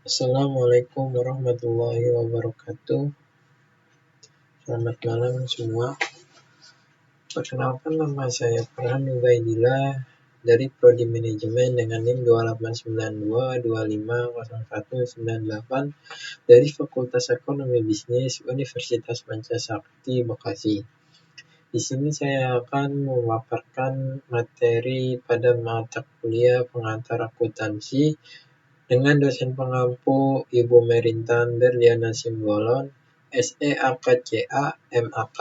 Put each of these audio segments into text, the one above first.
Assalamualaikum warahmatullahi wabarakatuh. Selamat malam semua. Perkenalkan, nama saya Farhan Ubaidillah dari Prodi Manajemen dengan NIM 2892250198 dari Fakultas Ekonomi Bisnis Universitas Pancasakti Bekasi. Di sini saya akan memaparkan materi pada mata kuliah pengantar akuntansi dengan dosen pengampu Ibu Merintan Berliana Simbolon, SEAKCA MAK.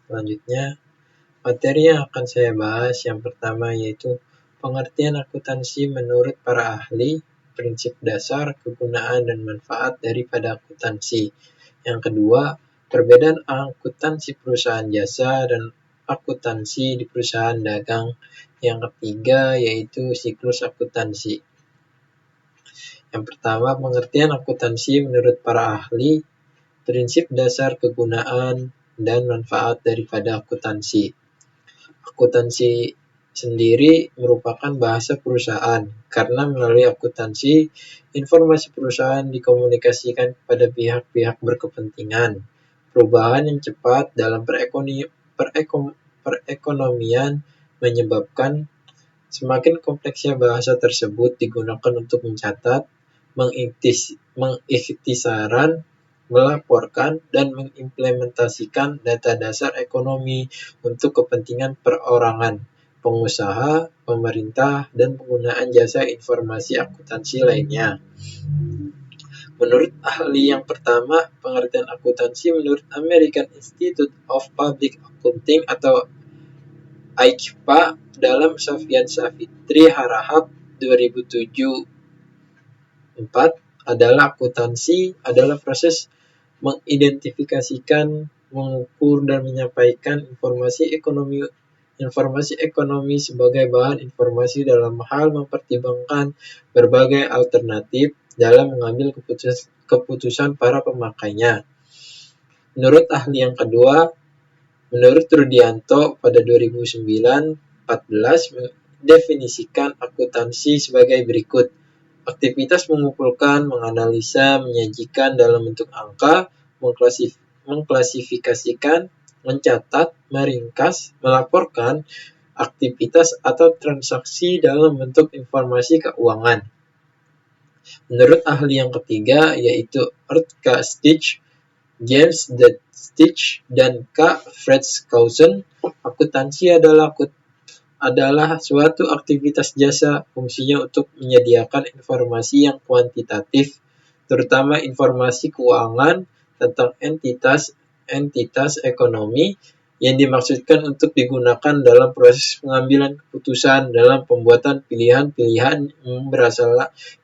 Selanjutnya, materi yang akan saya bahas yang pertama yaitu pengertian akuntansi menurut para ahli, prinsip dasar, kegunaan dan manfaat daripada akuntansi. Yang kedua, perbedaan akuntansi perusahaan jasa dan akuntansi di perusahaan dagang. Yang ketiga yaitu siklus akuntansi. Yang pertama, pengertian akuntansi menurut para ahli, prinsip dasar, kegunaan dan manfaat daripada akuntansi. Akuntansi sendiri merupakan bahasa perusahaan karena melalui akuntansi, informasi perusahaan dikomunikasikan kepada pihak-pihak berkepentingan. Perubahan yang cepat dalam perekonomian menyebabkan semakin kompleksnya bahasa tersebut digunakan untuk mencatat, mengikhtisaran, melaporkan, dan mengimplementasikan data dasar ekonomi untuk kepentingan perorangan, pengusaha, pemerintah, dan penggunaan jasa informasi akuntansi lainnya. Menurut ahli yang pertama, pengertian akuntansi menurut American Institute of Public Accounting atau AICPA dalam Sofyan Savitri Harahap 2007-4 adalah akuntansi adalah proses mengidentifikasikan, mengukur, dan menyampaikan informasi ekonomi sebagai bahan informasi dalam hal mempertimbangkan berbagai alternatif dalam mengambil keputusan para pemakainya. Menurut ahli yang kedua, menurut Rudianto pada 2009-14 mendefinisikan akuntansi sebagai berikut. Aktivitas mengumpulkan, menganalisa, menyajikan dalam bentuk angka, mengklasifikasikan, mencatat, meringkas, melaporkan aktivitas atau transaksi dalam bentuk informasi keuangan. Menurut ahli yang ketiga yaitu K. Stich, James D. Stich, dan K. Fredskausen, akuntansi adalah suatu aktivitas jasa fungsinya untuk menyediakan informasi yang kuantitatif, terutama informasi keuangan tentang entitas ekonomi yang dimaksudkan untuk digunakan dalam proses pengambilan keputusan dalam pembuatan pilihan-pilihan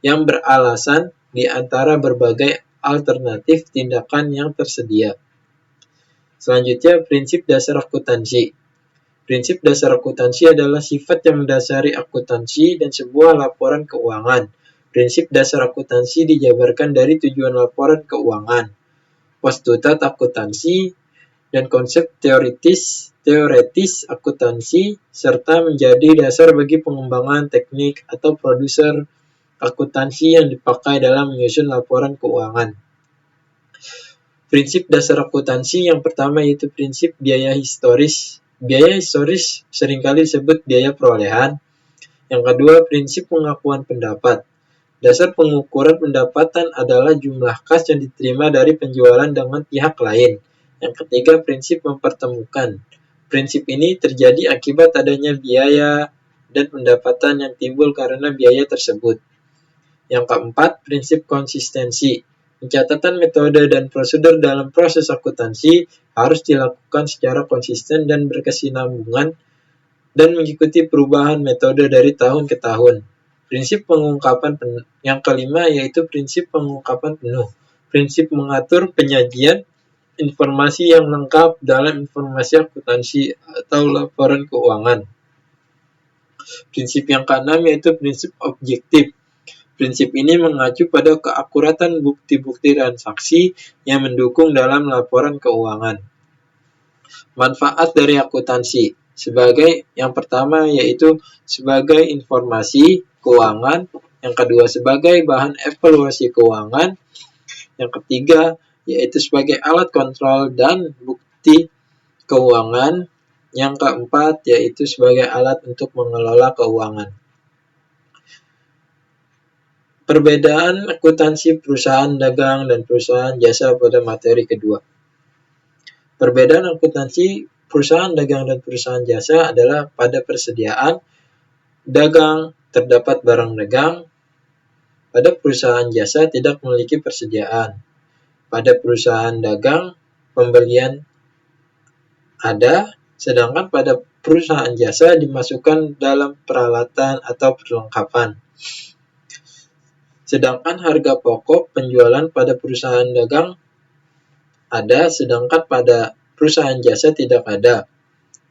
yang beralasan di antara berbagai alternatif tindakan yang tersedia. Selanjutnya, prinsip dasar akuntansi. Prinsip dasar akuntansi adalah sifat yang mendasari akuntansi dan sebuah laporan keuangan. Prinsip dasar akuntansi dijabarkan dari tujuan laporan keuangan, postulat akuntansi, dan konsep teoretis akuntansi, serta menjadi dasar bagi pengembangan teknik atau prosedur akuntansi yang dipakai dalam menyusun laporan keuangan. Prinsip dasar akuntansi yang pertama yaitu prinsip biaya historis. Biaya historis seringkali disebut biaya perolehan. Yang kedua, prinsip pengakuan pendapat. Dasar pengukuran pendapatan adalah jumlah kas yang diterima dari penjualan dengan pihak lain. Yang ketiga, prinsip mempertemukan. Prinsip ini terjadi akibat adanya biaya dan pendapatan yang timbul karena biaya tersebut. Yang keempat, prinsip konsistensi. Pencatatan metode dan prosedur dalam proses akuntansi harus dilakukan secara konsisten dan berkesinambungan dan mengikuti perubahan metode dari tahun ke tahun. Prinsip pengungkapan yang kelima yaitu prinsip pengungkapan penuh. Prinsip mengatur penyajian informasi yang lengkap dalam informasi akuntansi atau laporan keuangan. Prinsip yang keenam yaitu prinsip objektif. Prinsip ini mengacu pada keakuratan bukti-bukti transaksi yang mendukung dalam laporan keuangan. Manfaat dari akuntansi sebagai yang pertama yaitu sebagai informasi keuangan Yang kedua sebagai bahan evaluasi keuangan. Yang ketiga yaitu sebagai alat kontrol dan bukti keuangan. Yang keempat yaitu sebagai alat untuk mengelola keuangan. Perbedaan akuntansi perusahaan dagang dan perusahaan jasa pada materi kedua. Perbedaan akuntansi perusahaan dagang dan perusahaan jasa adalah pada persediaan dagang terdapat barang dagang, pada perusahaan jasa tidak memiliki persediaan. Pada perusahaan dagang pembelian ada, sedangkan pada perusahaan jasa dimasukkan dalam peralatan atau perlengkapan. Sedangkan harga pokok penjualan pada perusahaan dagang ada, sedangkan pada perusahaan jasa tidak ada.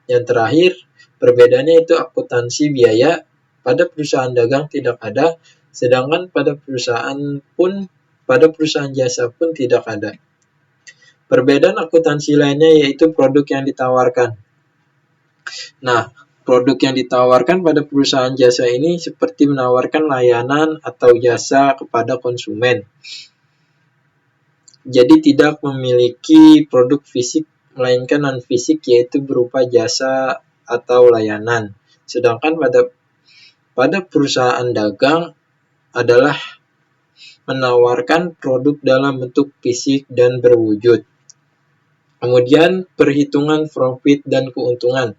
Yang terakhir, perbedaannya itu akuntansi biaya pada perusahaan dagang tidak ada, sedangkan pada perusahaan jasa pun tidak ada. Perbedaan akuntansi lainnya yaitu produk yang ditawarkan. Nah, produk yang ditawarkan pada perusahaan jasa ini seperti menawarkan layanan atau jasa kepada konsumen. Jadi tidak memiliki produk fisik, melainkan non-fisik yaitu berupa jasa atau layanan. Sedangkan pada perusahaan dagang adalah menawarkan produk dalam bentuk fisik dan berwujud. Kemudian perhitungan profit dan keuntungan.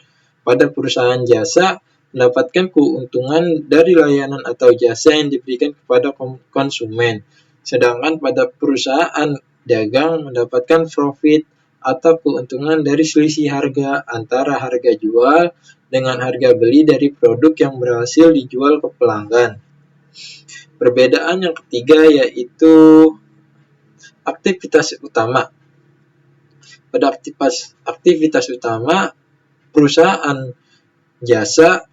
Pada perusahaan jasa mendapatkan keuntungan dari layanan atau jasa yang diberikan kepada konsumen. Sedangkan pada perusahaan dagang mendapatkan profit atau keuntungan dari selisih harga antara harga jual dengan harga beli dari produk yang berhasil dijual ke pelanggan. Perbedaan yang ketiga yaitu aktivitas utama. Pada aktivitas utama perusahaan jasa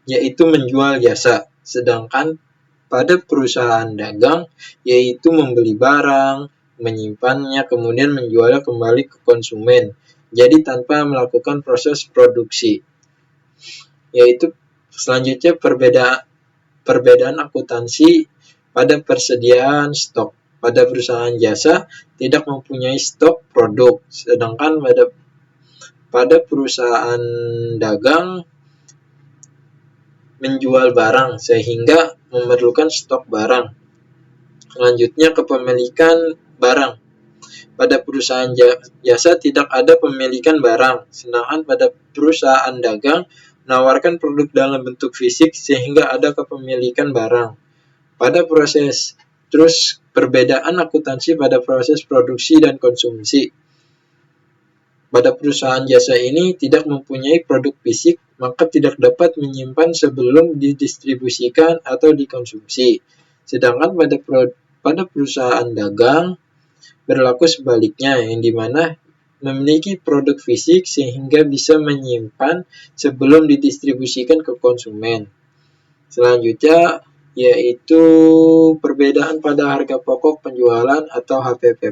yaitu menjual jasa, sedangkan pada perusahaan dagang yaitu membeli barang, menyimpannya, kemudian menjualnya kembali ke konsumen. Jadi tanpa melakukan proses produksi. Yaitu selanjutnya perbedaan akuntansi pada persediaan stok. Pada perusahaan jasa tidak mempunyai stok produk, sedangkan pada perusahaan dagang menjual barang sehingga memerlukan stok barang. Selanjutnya kepemilikan barang. Pada perusahaan jasa tidak ada pemilikan barang, sedangkan pada perusahaan dagang menawarkan produk dalam bentuk fisik sehingga ada kepemilikan barang. Perbedaan akuntansi pada proses produksi dan konsumsi. Pada perusahaan jasa ini tidak mempunyai produk fisik, maka tidak dapat menyimpan sebelum didistribusikan atau dikonsumsi. Sedangkan pada perusahaan dagang berlaku sebaliknya, yang dimana memiliki produk fisik sehingga bisa menyimpan sebelum didistribusikan ke konsumen. Selanjutnya yaitu perbedaan pada harga pokok penjualan atau HPP.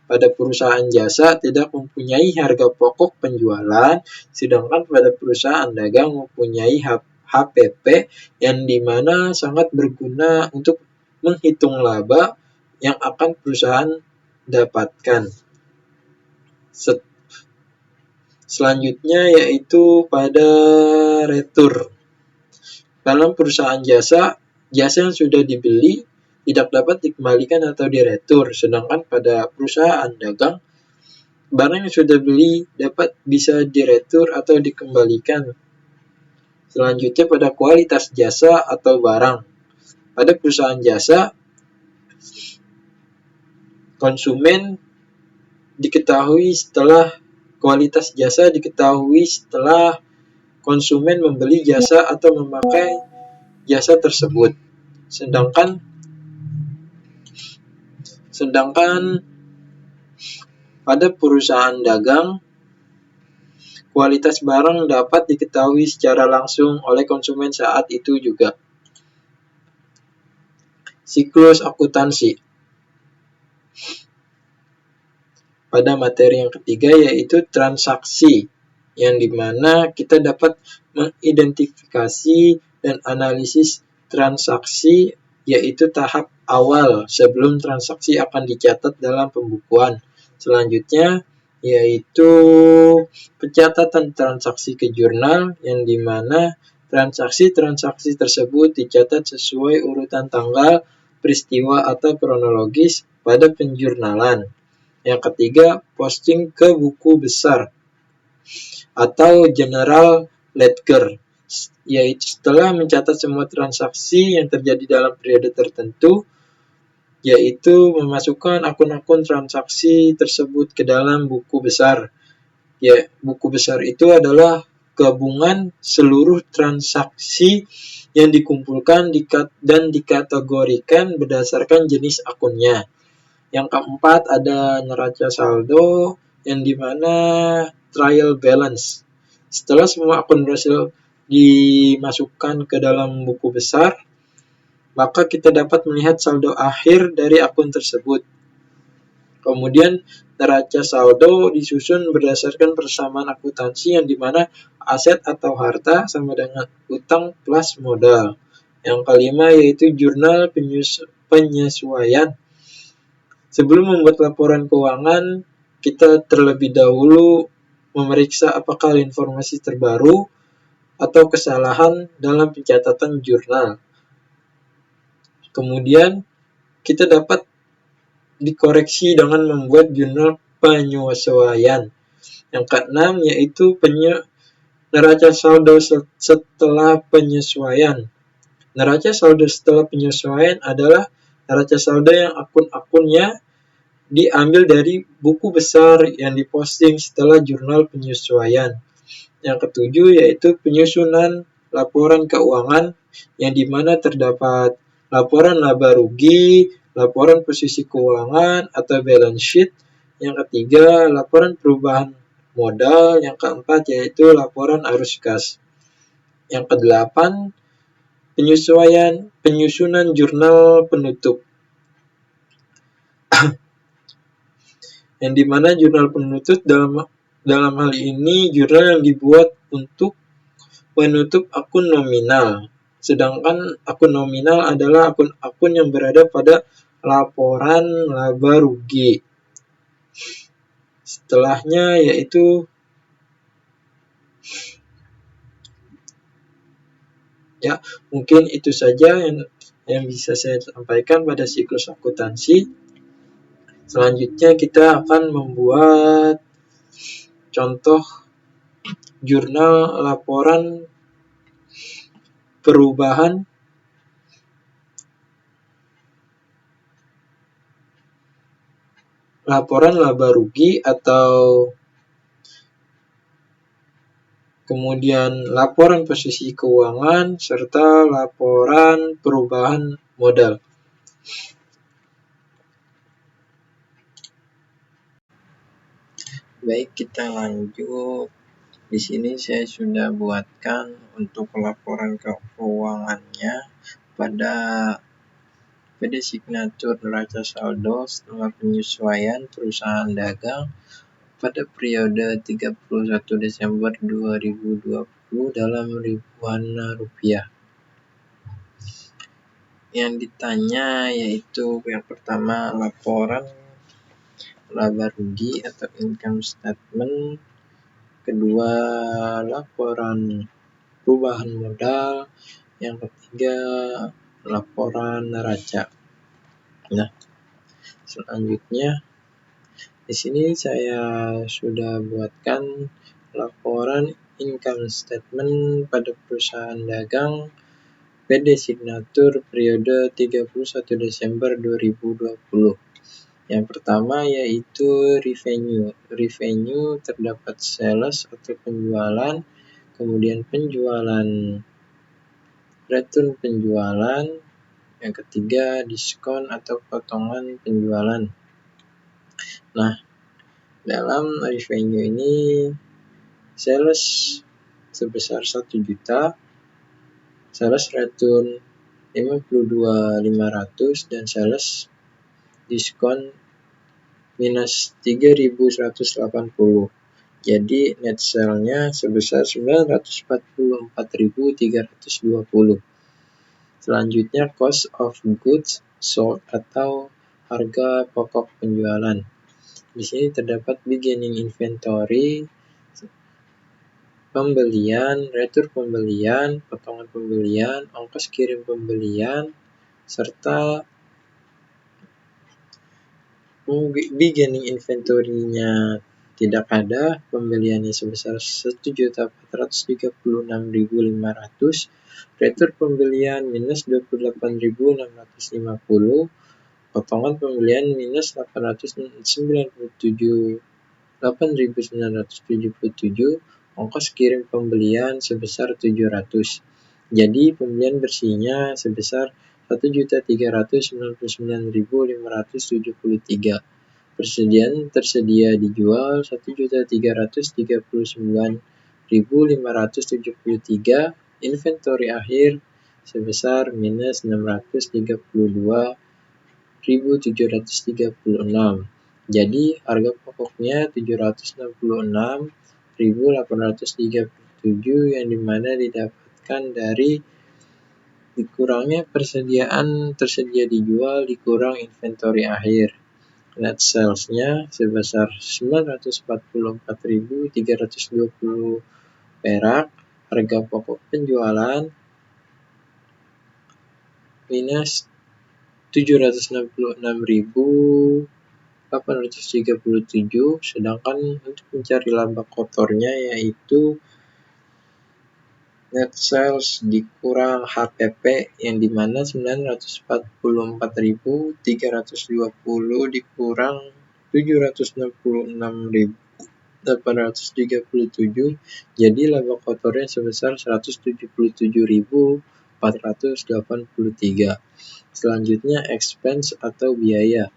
Pada perusahaan jasa tidak mempunyai harga pokok penjualan, sedangkan pada perusahaan dagang mempunyai HPP yang dimana sangat berguna untuk menghitung laba yang akan perusahaan dapatkan. Selanjutnya yaitu pada retur. Dalam perusahaan jasa yang sudah dibeli tidak dapat dikembalikan atau diretur, sedangkan pada perusahaan dagang, barang yang sudah beli bisa diretur atau dikembalikan. Selanjutnya pada kualitas jasa atau barang. Pada perusahaan jasa, kualitas jasa diketahui setelah konsumen membeli jasa atau memakai jasa tersebut. Sedangkan pada perusahaan dagang, kualitas barang dapat diketahui secara langsung oleh konsumen saat itu juga. Siklus akuntansi. Pada materi yang ketiga yaitu transaksi, yang dimana kita dapat mengidentifikasi dan analisis transaksi, yaitu tahap awal sebelum transaksi akan dicatat dalam pembukuan. Selanjutnya yaitu pencatatan transaksi ke jurnal, yang dimana transaksi-transaksi tersebut dicatat sesuai urutan tanggal, peristiwa atau kronologis pada penjurnalan. Yang ketiga, posting ke buku besar atau general ledger, yaitu setelah mencatat semua transaksi yang terjadi dalam periode tertentu, yaitu memasukkan akun-akun transaksi tersebut ke dalam buku besar. Ya, buku besar itu adalah gabungan seluruh transaksi yang dikumpulkan dan dikategorikan berdasarkan jenis akunnya. Yang keempat ada neraca saldo, yang dimana trial balance. Setelah semua akun berhasil dimasukkan ke dalam buku besar, maka kita dapat melihat saldo akhir dari akun tersebut. Kemudian neraca saldo disusun berdasarkan persamaan akuntansi, yang dimana aset atau harta sama dengan utang plus modal. Yang kelima yaitu jurnal penyesuaian. Sebelum membuat laporan keuangan, kita terlebih dahulu memeriksa apakah informasi terbaru atau kesalahan dalam pencatatan jurnal. Kemudian kita dapat dikoreksi dengan membuat jurnal penyesuaian. Yang keenam yaitu neraca saldo setelah penyesuaian. Neraca saldo setelah penyesuaian adalah neraca saldo yang akun-akunnya diambil dari buku besar yang diposting setelah jurnal penyesuaian. Yang ketujuh yaitu penyusunan laporan keuangan, yang dimana terdapat laporan laba rugi, laporan posisi keuangan atau balance sheet. Yang ketiga, laporan perubahan modal. Yang keempat yaitu laporan arus kas. Yang kedelapan, penyusunan jurnal penutup. Yang dimana jurnal penutup dalam hal ini jurnal yang dibuat untuk menutup akun nominal. Sedangkan akun nominal adalah akun-akun yang berada pada laporan laba rugi. Setelahnya yaitu ya, mungkin itu saja yang bisa saya sampaikan pada siklus akuntansi. Selanjutnya kita akan membuat contoh jurnal laporan perubahan laporan laba rugi, atau kemudian laporan posisi keuangan, serta laporan perubahan modal. Baik, kita lanjut. Di sini saya sudah buatkan untuk laporan keuangannya pada PD signatur neraca saldo setelah penyesuaian perusahaan dagang pada periode 31 Desember 2020 dalam ribuan rupiah. Yang ditanya yaitu yang pertama laporan laba rugi atau income statement, kedua laporan perubahan modal, yang ketiga laporan neraca. Nah, selanjutnya di sini saya sudah buatkan laporan income statement pada perusahaan dagang PD signatur periode 31 Desember 2020. Yang pertama yaitu revenue. Revenue terdapat sales atau penjualan, kemudian penjualan, return penjualan, yang ketiga diskon atau potongan penjualan. Nah, dalam revenue ini sales sebesar 1 juta, sales return 52.500, dan sales diskon minus 3.180. Jadi net sale-nya sebesar 944.320. Selanjutnya cost of goods sold atau harga pokok penjualan. Di sini terdapat beginning inventory, pembelian, retur pembelian, potongan pembelian, ongkos kirim pembelian, serta beginning inventory-nya tidak ada, pembeliannya sebesar 1.436.500, retur pembelian minus 28.650, potongan pembelian minus 8.977, ongkos kirim pembelian sebesar 700. Jadi pembelian bersihnya sebesar 1.399.573. Persediaan tersedia dijual 1.339.573. Inventory akhir sebesar minus 632.736. Jadi harga pokoknya 766.837 yang dimana didapatkan dari dikurangnya persediaan tersedia dijual dikurang inventory akhir. Net sales-nya sebesar 944.320 perak, harga pokok penjualan minus 766.837, sedangkan untuk mencari laba kotornya yaitu net sales dikurang HPP yang dimana 944.320 dikurang 766.837, jadi laba kotornya sebesar 177.483. Selanjutnya expense atau biaya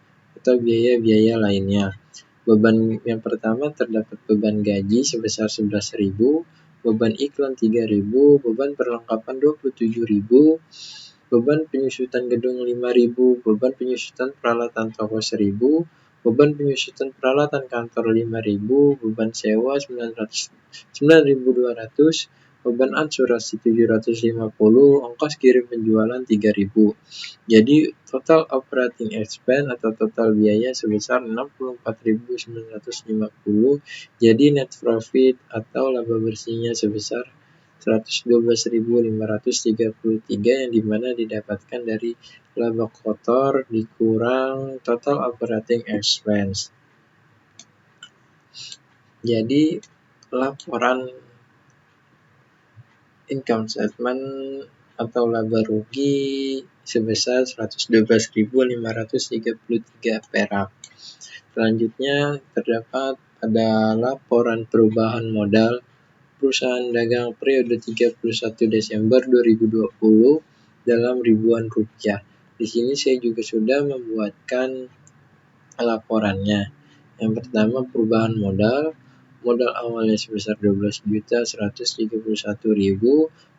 lainnya. Beban yang pertama terdapat beban gaji sebesar 11.000, beban iklan 3.000, beban perlengkapan 27.000, beban penyusutan gedung 5.000, beban penyusutan peralatan toko 1.000, beban penyusutan peralatan kantor 5.000, beban sewa 9.200, beban asuransi 750, ongkos kirim penjualan 3.000. Jadi total operating expense atau total biaya sebesar 64.950. Jadi net profit atau laba bersihnya sebesar 112.533 yang dimana didapatkan dari laba kotor dikurang total operating expense. Jadi laporan income statement atau laba rugi sebesar 112.533 perak. Selanjutnya terdapat pada laporan perubahan modal perusahaan dagang periode 31 Desember 2020 dalam ribuan rupiah. Di sini saya juga sudah membuatkan laporannya. Yang pertama perubahan modal awalnya sebesar 12.131.000,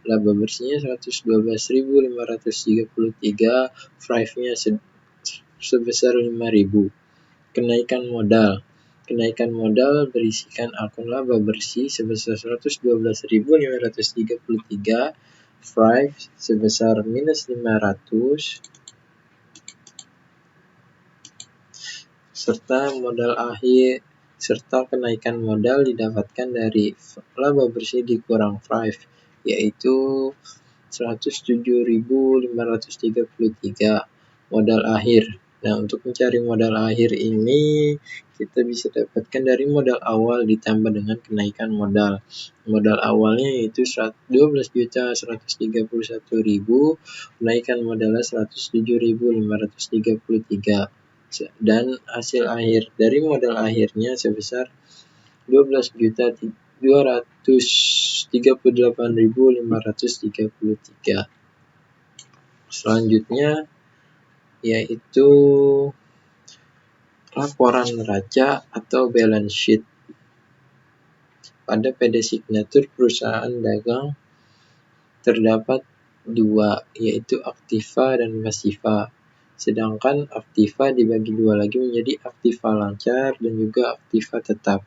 laba bersihnya 112.533, Thrive-nya sebesar 5.000. Kenaikan modal berisikan akun laba bersih sebesar 112.533, Thrive sebesar minus 500, serta kenaikan modal didapatkan dari laba bersih dikurang Thrive, yaitu 107.533 modal akhir. Nah, untuk mencari modal akhir ini kita bisa dapatkan dari modal awal ditambah dengan kenaikan modal. Modal awalnya yaitu 12.131.000, kenaikan modalnya 107.533. Dan hasil akhir dari modal akhirnya sebesar 12.238.533. Selanjutnya yaitu laporan neraca atau balance sheet. Pada PD signature perusahaan dagang terdapat dua, yaitu aktiva dan pasiva. Sedangkan aktiva dibagi dua lagi menjadi aktiva lancar dan juga aktiva tetap.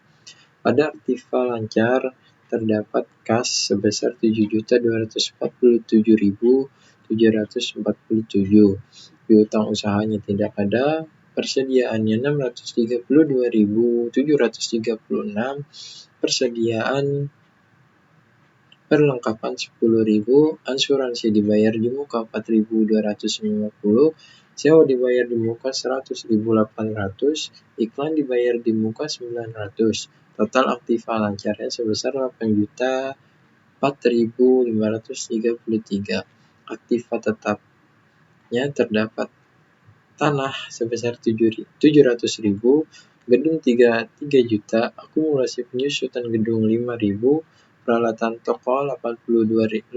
Pada aktiva lancar terdapat kas sebesar 7.247.700 747. Piutang usahanya tidak ada, persediaannya 632.736, persediaan perlengkapan 10.000, asuransi dibayar di muka 4.250, sewa dibayar di muka 100.800, iklan dibayar di muka 900. Total aktiva lancarnya sebesar 8.4.533. Aktiva tetapnya terdapat tanah sebesar 700.000, gedung 3 juta, akumulasi penyusutan gedung 5.000, peralatan toko 80.000,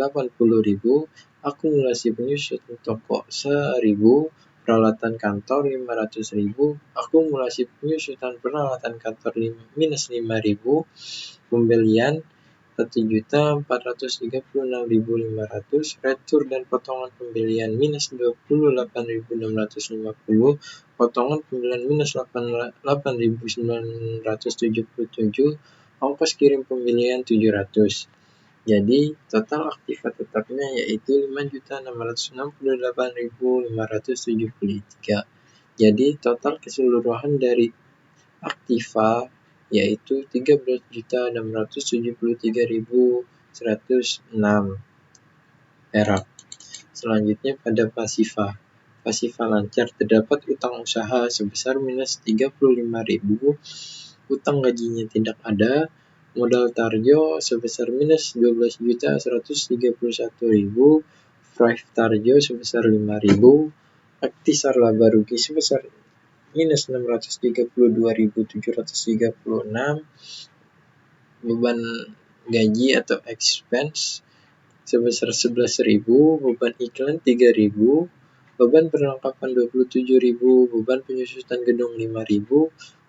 akumulasi penyusutan toko 1.000, peralatan kantor 500.000, akumulasi penyusutan peralatan kantor minus 5.000, pembelian 1.436.500, retur dan potongan pembelian minus 28.650, potongan pembelian minus 8.977, ongkos kirim pembelian 700. Jadi total aktiva tetapnya yaitu 5.668.573. Jadi total keseluruhan dari aktiva yaitu 13.673.106 perak. Selanjutnya pada pasifa. Pasifa lancar terdapat utang usaha sebesar minus 35.000, utang gajinya tidak ada, modal tarjo sebesar minus 12.131.000, Prive tarjo sebesar 5.000, aktisar laba rugi sebesar minus 632.736, beban gaji atau expense sebesar 11.000, beban iklan 3.000, beban perlengkapan 27.000, beban penyusutan gedung 5.000,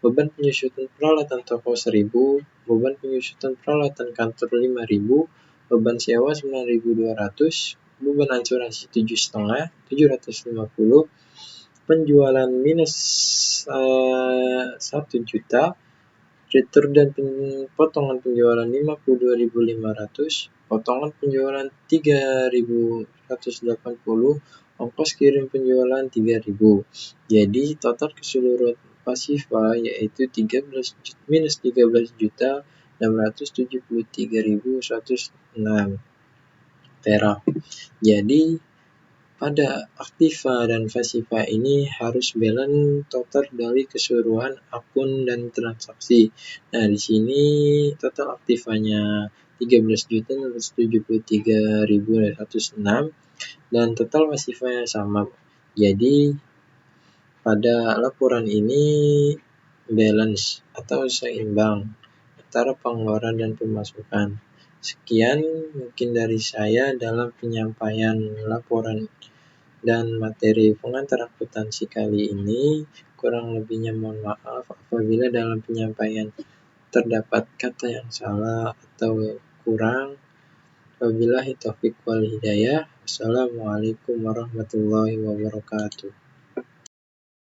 beban penyusutan peralatan toko 1.000, beban penyusutan peralatan kantor 5.000, beban sewa 9.200, beban asuransi 7,5, 750, penjualan minus 1 juta, retur dan potongan penjualan 52.500, potongan penjualan 3.180, ongkos kirim penjualan 3.000. Jadi total keseluruhan pasifa yaitu minus 13.673.106 perak. Jadi pada aktiva dan pasifa ini harus balance total dari keseluruhan akun dan transaksi. Nah, di sini total aktivanya 13.673.106 dan total pasifanya sama. Jadi pada laporan ini balance atau seimbang antara pengeluaran dan pemasukan. Sekian mungkin dari saya dalam penyampaian laporan dan materi pengantar akuntansi kali ini. Kurang lebihnya mohon maaf apabila dalam penyampaian terdapat kata yang salah atau kurang. Wabillahi taufiq wal hidayah. Wassalamualaikum warahmatullahi wabarakatuh.